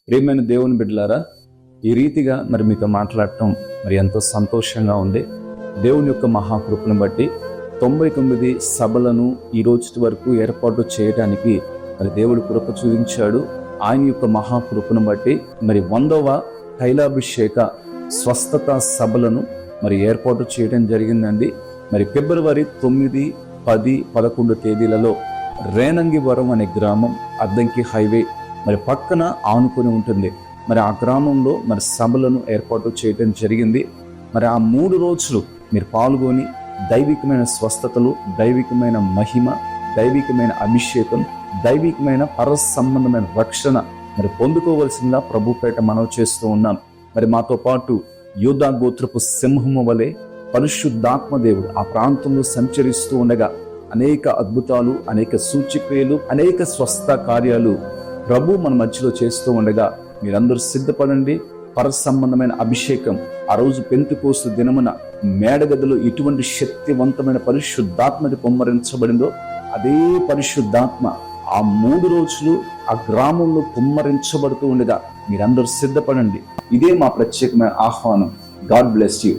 ప్రియమైన దేవుని బిడ్డలారా, ఈ రీతిగా మరి మీతో మాట్లాడటం మరి ఎంతో సంతోషంగా ఉంది. దేవుని యొక్క మహాకృపను బట్టి 99 సభలను ఈ రోజు వరకు ఏర్పాటు చేయడానికి మరి దేవుడు కృప చూపించాడు. ఆయన యొక్క మహాకృపను బట్టి మరి 100వ తైలాభిషేక స్వస్థత సభలను మరి ఏర్పాటు చేయడం జరిగిందండి. మరి ఫిబ్రవరి 9, 10, 11 తేదీలలో రేనంగివరం అనే గ్రామం, అద్దంకి హైవే మరి పక్కన ఆనుకొని ఉంటుంది. మరి ఆ గ్రామంలో మరి సభలను ఏర్పాటు చేయడం జరిగింది. మరి ఆ 3 రోజులు మీరు పాల్గొని దైవికమైన స్వస్థతలు, దైవికమైన మహిమ, దైవికమైన అభిషేకం, దైవికమైన పర సంబంధమైన రక్షణ మరి పొందుకోవలసిందిగా ప్రభుపేట మనవి చేస్తూ ఉన్నాం. మరి మాతో పాటు యూదా గోత్రపు సింహము వలె పరిశుద్ధాత్మ దేవుడు ఆ ప్రాంతంలో సంచరిస్తూ ఉండగా అనేక అద్భుతాలు, అనేక సూచక్రియలు, అనేక స్వస్థ కార్యాలు ప్రభు మన మధ్యలో చేస్తూ ఉండగా మీరందరూ సిద్ధపడండి. పర సంబంధమైన అభిషేకం ఆ రోజు పెంతెకోస్తు దినమున మేడగదిలో ఎటువంటి శక్తివంతమైన పరిశుద్ధాత్మది కుమ్మరించబడిందో అదే పరిశుద్ధాత్మ ఆ 3 రోజులు ఆ గ్రామంలో కుమ్మరించబడుతూ ఉండగా మీరందరూ సిద్ధపడండి. ఇదే మా ప్రత్యేకమైన ఆహ్వానం. God bless you.